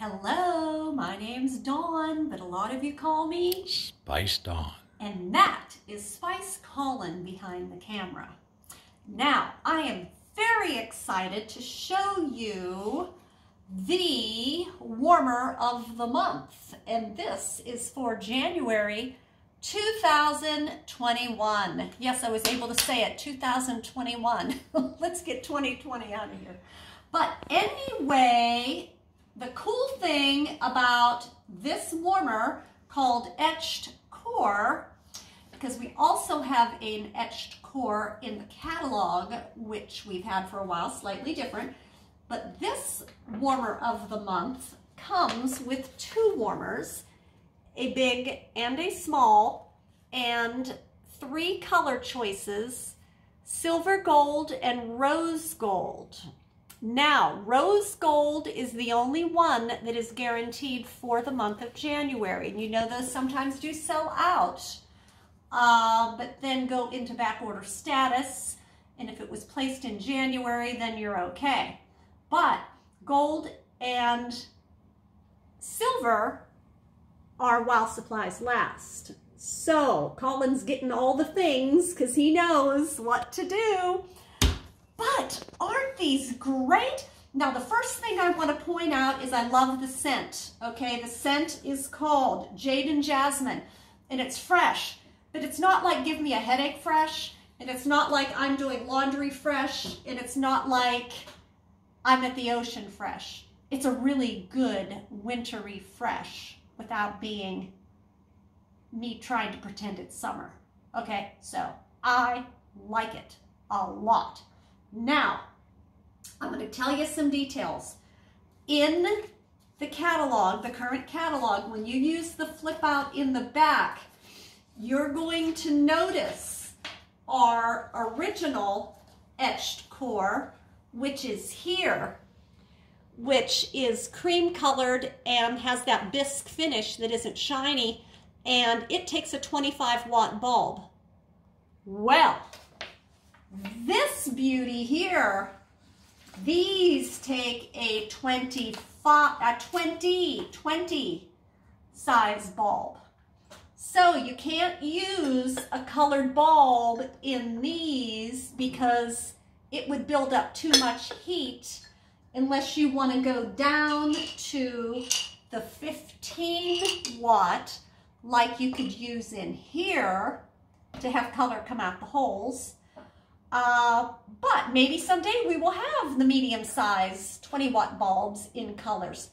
Hello, my name's Dawn, but a lot of you call me Spice Dawn. And that is Spice Colin behind the camera. Now, I am very excited to show you the warmer of the month. And this is for January 2021. Yes, I was able to say it, 2021. Let's get 2020 out of here. But anyway, the cool thing about this warmer called Etched Core, because we also have an etched core in the catalog, which we've had for a while, slightly different, but this warmer of the month comes with two warmers, a big and a small, and three color choices, silver gold and rose gold. Now, rose gold is the only one that is guaranteed for the month of January. And you know those sometimes do sell out, but then go into back order status. And if it was placed in January, then you're okay. But gold and silver are while supplies last. So Colin's getting all the things because he knows what to do. But aren't these great? Now, the first thing I want to point out is I love the scent, okay? The scent is called Jade and Jasmine, and it's fresh, but it's not like give me a headache fresh, and it's not like I'm doing laundry fresh, and it's not like I'm at the ocean fresh. It's a really good wintry fresh without being me trying to pretend it's summer, okay? So I like it a lot. Now, I'm going to tell you some details. In the catalog, the current catalog, when you use the flip out in the back, you're going to notice our original etched core, which is here, which is cream colored and has that bisque finish that isn't shiny, and it takes a 25-watt bulb. Well, this beauty here, these take a 20 size bulb. So you can't use a colored bulb in these because it would build up too much heat unless you want to go down to the 15-watt like you could use in here to have color come out the holes. But maybe someday we will have the medium-sized 20-watt bulbs in colors.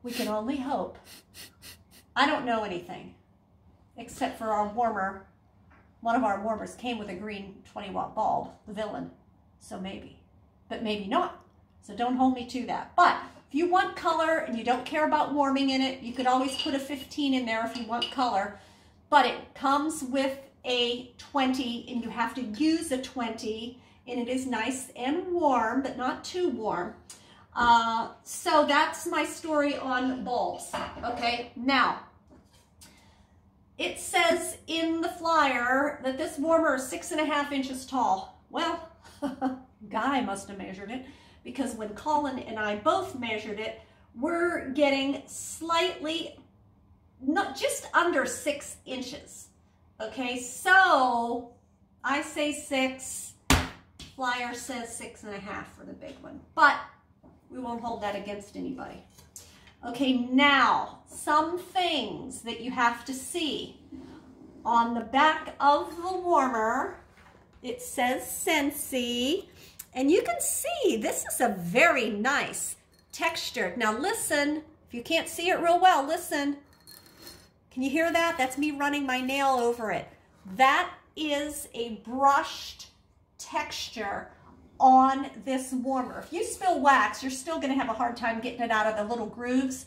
We can only hope. I don't know anything, except for our warmer. One of our warmers came with a green 20-watt bulb, the villain. So maybe, but maybe not. So don't hold me to that. But if you want color and you don't care about warming in it, you could always put a 15 in there if you want color. But it comes with a 20, and you have to use a 20, and it is nice and warm, but not too warm. So that's my story on bulbs. Okay, now, it says in the flyer that this warmer is 6.5 inches tall. Well, Guy must have measured it, because when Colin and I both measured it, we're getting slightly, not just under 6 inches. Okay, so I say 6, flyer says 6.5 for the big one, but we won't hold that against anybody. Okay, now, some things that you have to see. On the back of the warmer, it says Scentsy, and you can see this is a very nice texture. Now listen, if you can't see it real well, listen. Can you hear that? That's me running my nail over it. That is a brushed texture on this warmer. If you spill wax, you're still going to have a hard time getting it out of the little grooves,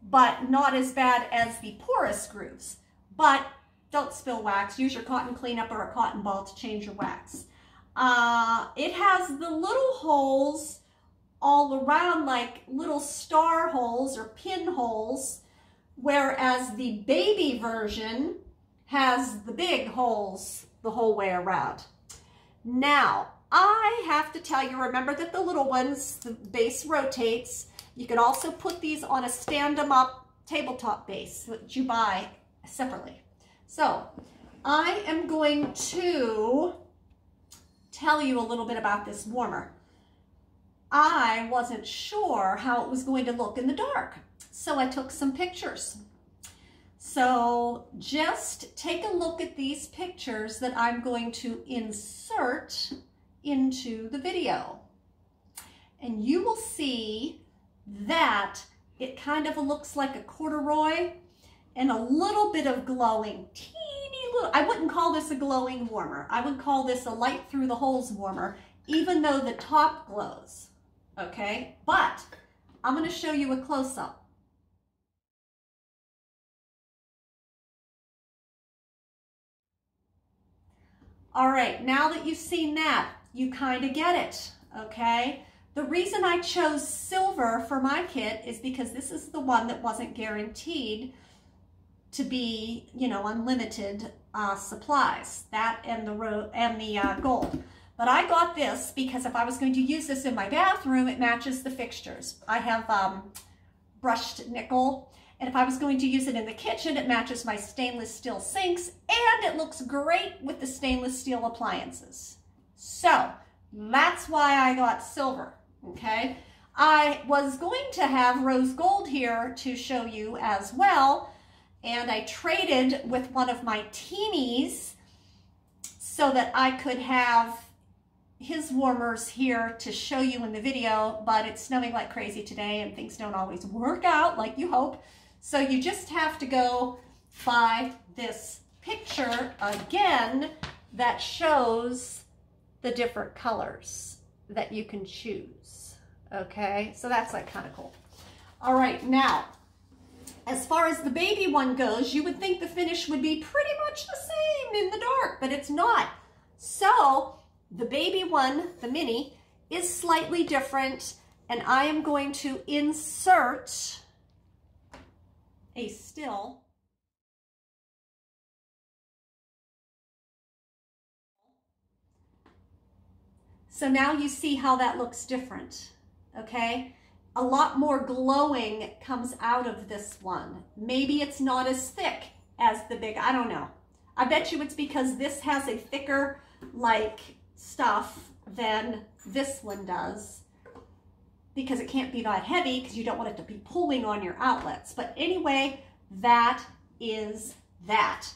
but not as bad as the porous grooves. But don't spill wax. Use your cotton cleanup or a cotton ball to change your wax. It has the little holes all around, like little star holes or pinholes, whereas the baby version has the big holes the whole way around. Now, I have to tell you, remember that the little ones, the base rotates, You can also put these on a stand-em-up tabletop base that you buy separately. So I am going to tell you a little bit about this warmer. I wasn't sure how it was going to look in the dark, so I took some pictures. So just take a look at these pictures that I'm going to insert into the video. And you will see that it kind of looks like a corduroy and a little bit of glowing, teeny little, I wouldn't call this a glowing warmer. I would call this a light through the holes warmer, even though the top glows, okay? But I'm gonna show you a close-up. All right, now that you've seen that, you kind of get it, okay? The reason I chose silver for my kit is because this is the one that wasn't guaranteed to be, you know, unlimited supplies, that and the gold. But I got this because if I was going to use this in my bathroom, it matches the fixtures. I have brushed nickel, and if I was going to use it in the kitchen, it matches my stainless steel sinks, and it looks great with the stainless steel appliances. So that's why I got silver, okay? I was going to have rose gold here to show you as well, and I traded with one of my teenies so that I could have his warmers here to show you in the video, but it's snowing like crazy today and things don't always work out like you hope. So you just have to go by this picture again that shows the different colors that you can choose, okay? So that's like kind of cool. All right, now, as far as the baby one goes, you would think the finish would be pretty much the same in the dark, but it's not. So the baby one, the mini, is slightly different, and I am going to insert a still. So now you see how that looks different, okay? A lot more glowing comes out of this one. Maybe it's not as thick as the big, I don't know. I bet you it's because this has a thicker like stuff than this one does, because it can't be that heavy because you don't want it to be pulling on your outlets. But anyway, that is that.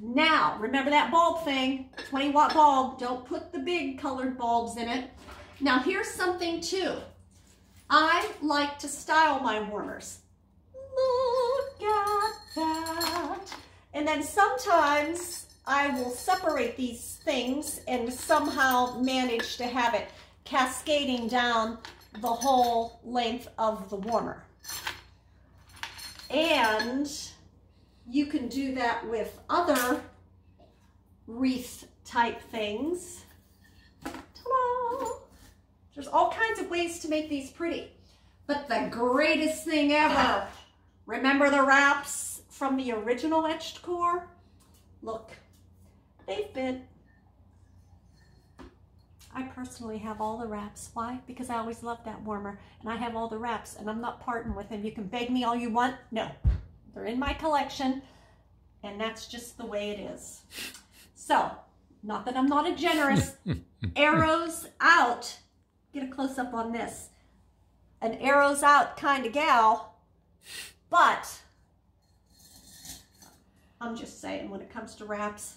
Now, remember that bulb thing, 20-watt bulb, don't put the big colored bulbs in it. Now here's something too. I like to style my warmers. Look at that. And then sometimes I will separate these things and somehow manage to have it cascading down the whole length of the warmer. And you can do that with other wreath type things. Ta-da! There's all kinds of ways to make these pretty. But the greatest thing ever, remember the wraps from the original etched core? Look, they've been, I personally have all the wraps. Why? Because I always loved that warmer, and I have all the wraps, and I'm not parting with them. You can beg me all you want. No, they're in my collection, and that's just the way it is. So, not that I'm not a generous, arrows out. Get a close-up on this. An arrows out kind of gal, but I'm just saying when it comes to wraps,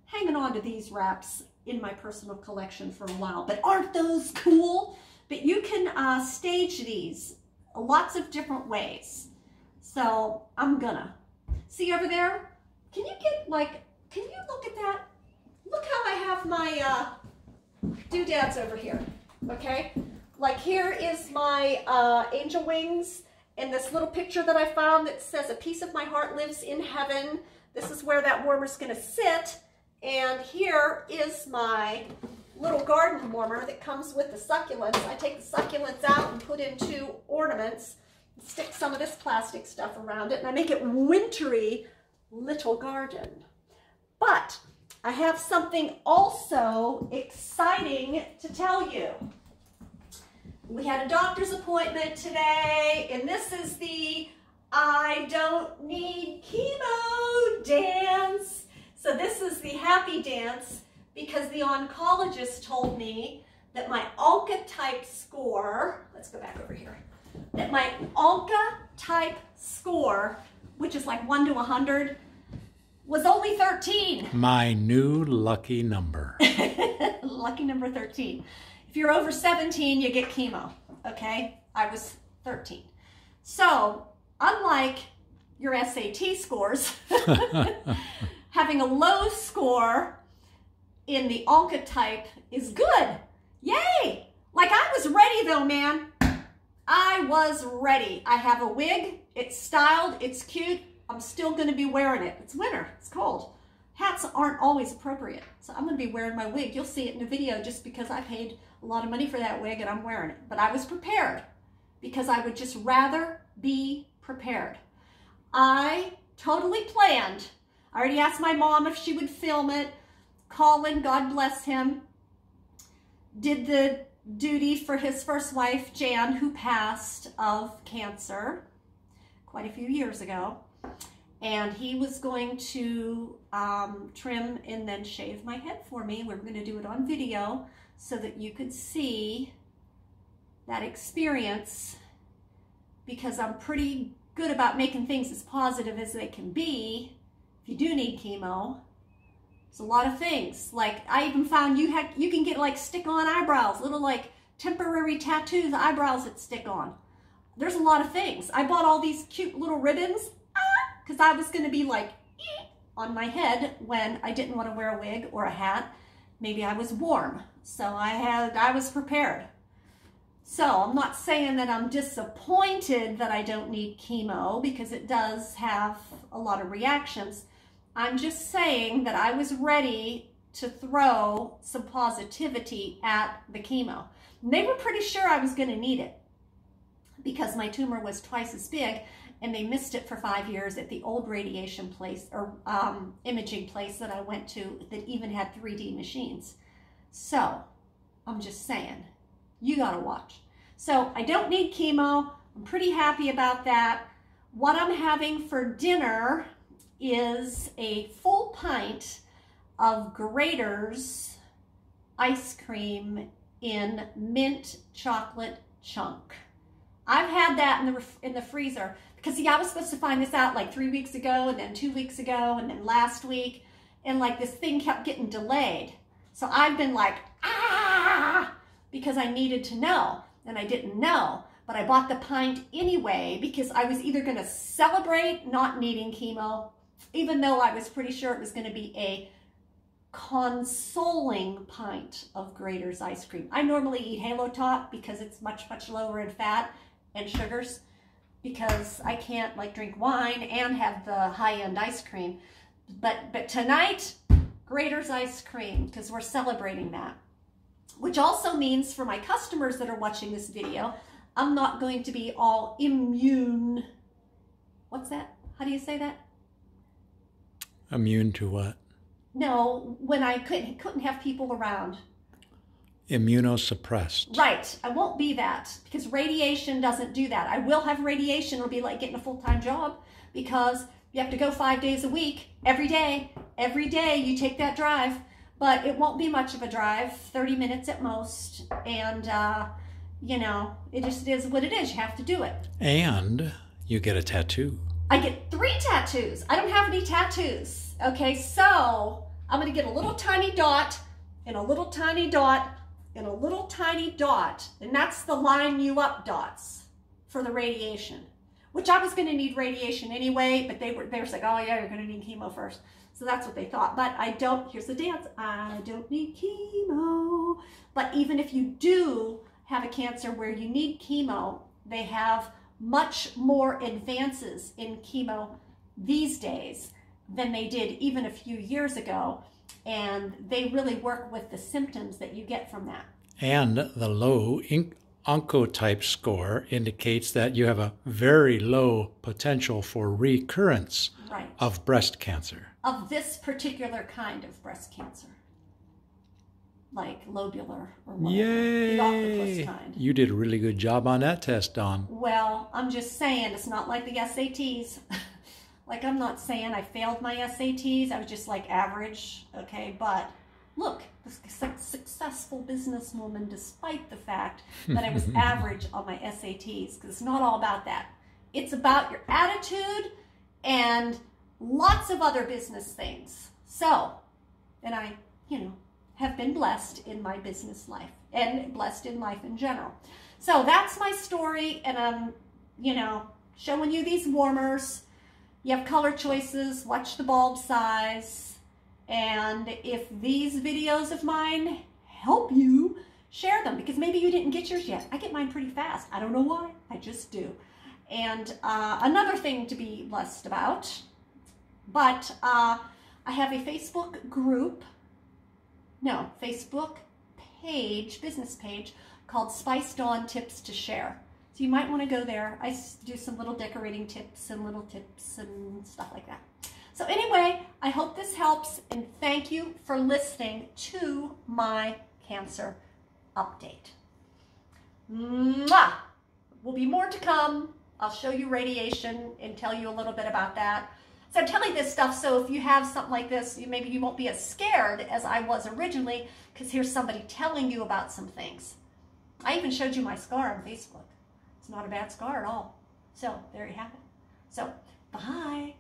hanging on to these wraps in my personal collection for a while. But aren't those cool? But you can stage these lots of different ways. So I'm gonna. See over there? Can you get like, can you look at that? Look how I have my doodads over here, okay? Like here is my angel wings and this little picture that I found that says a piece of my heart lives in heaven. This is where that warmer's gonna sit. And here is my little garden warmer that comes with the succulents. I take the succulents out and put in 2 ornaments, stick some of this plastic stuff around it, and I make it wintry little garden. But I have something also exciting to tell you. We had a doctor's appointment today, and this is the I don't need chemo dance. So this is the happy dance because the oncologist told me that my oncotype score, let's go back over here, that my oncotype score, which is like 1 to 100, was only 13. My new lucky number. Lucky number 13. If you're over 17, you get chemo, okay? I was 13. So, unlike your SAT scores, having a low score in the oncotype is good. Yay! Like, I was ready though, man. I was ready. I have a wig. It's styled. It's cute. I'm still going to be wearing it. It's winter. It's cold. Hats aren't always appropriate. So I'm going to be wearing my wig. You'll see it in the video just because I paid a lot of money for that wig and I'm wearing it. But I was prepared because I would just rather be prepared. I totally planned. I already asked my mom if she would film it. Colin, God bless him, did the duty for his first wife, Jan, who passed of cancer quite a few years ago. And he was going to trim and then shave my head for me. We were going to do it on video so that you could see that experience, because I'm pretty good about making things as positive as they can be. If you do need chemo, there's a lot of things. Like, I even found you can get like stick-on eyebrows, little like temporary tattoos, eyebrows that stick on. There's a lot of things. I bought all these cute little ribbons because I was going to be like on my head when I didn't want to wear a wig or a hat. Maybe I was warm, so I was prepared. So I'm not saying that I'm disappointed that I don't need chemo, because it does have a lot of reactions. I'm just saying that I was ready to throw some positivity at the chemo. And they were pretty sure I was going to need it because my tumor was twice as big, and they missed it for 5 years at the old radiation place or imaging place that I went to that even had 3D machines. So I'm just saying, you got to watch. So I don't need chemo. I'm pretty happy about that. What I'm having for dinner is a full pint of Graeter's ice cream in mint chocolate chunk. I've had that in the freezer because, see, I was supposed to find this out like 3 weeks ago, and then 2 weeks ago, and then last week, and like this thing kept getting delayed. So I've been like, because I needed to know, and I didn't know. But I bought the pint anyway because I was either going to celebrate not needing chemo, even though I was pretty sure it was going to be a consoling pint of Graeter's ice cream. I normally eat Halo Top because it's much, much lower in fat and sugars, because I can't like drink wine and have the high-end ice cream. But tonight, Graeter's ice cream, because we're celebrating that. Which also means for my customers that are watching this video, I'm not going to be all immune. What's that? How do you say that? Immune to what? No, when I couldn't have people around. Immunosuppressed. Right. I won't be that because radiation doesn't do that. I will have radiation. It'll be like getting a full-time job because you have to go 5 days a week, every day. Every day you take that drive. But it won't be much of a drive, 30 minutes at most. And, you know, it just is what it is. You have to do it. And you get a tattoo. I get 3 tattoos. I don't have any tattoos. Okay, so I'm going to get a little tiny dot and a little tiny dot and a little tiny dot. And that's the line you up dots for the radiation, which I was going to need radiation anyway, but they were like, oh yeah, you're going to need chemo first. So that's what they thought. But I don't, here's the dance, I don't need chemo. But even if you do have a cancer where you need chemo, they have much more advances in chemo these days than they did even a few years ago. And they really work with the symptoms that you get from that. And the low oncotype score indicates that you have a very low potential for recurrence of breast cancer. Of this particular kind of breast cancer. like lobular or whatever. Yay! The octopus kind. You did a really good job on that test, Dawn. Well, I'm just saying, it's not like the SATs. Like, I'm not saying I failed my SATs. I was just like average, okay? But look, this successful businesswoman, despite the fact that I was average on my SATs, because it's not all about that. It's about your attitude and lots of other business things. So, and I, have been blessed in my business life and blessed in life in general. So that's my story, and I'm, showing you these warmers. You have color choices, watch the bulb size, and if these videos of mine help you, share them, because maybe you didn't get yours yet. I get mine pretty fast. I don't know why, I just do. And another thing to be blessed about, but I have a Facebook page, business page, called Spice Dawn Tips to Share. So you might want to go there. I do some little decorating tips and little tips and stuff like that. So anyway, I hope this helps, and thank you for listening to my cancer update. Mwah! Will be more to come. I'll show you radiation and tell you a little bit about that. So I'm telling this stuff so if you have something like this, maybe you won't be as scared as I was originally, because here's somebody telling you about some things. I even showed you my scar on Facebook. It's not a bad scar at all. So there you have it. So bye.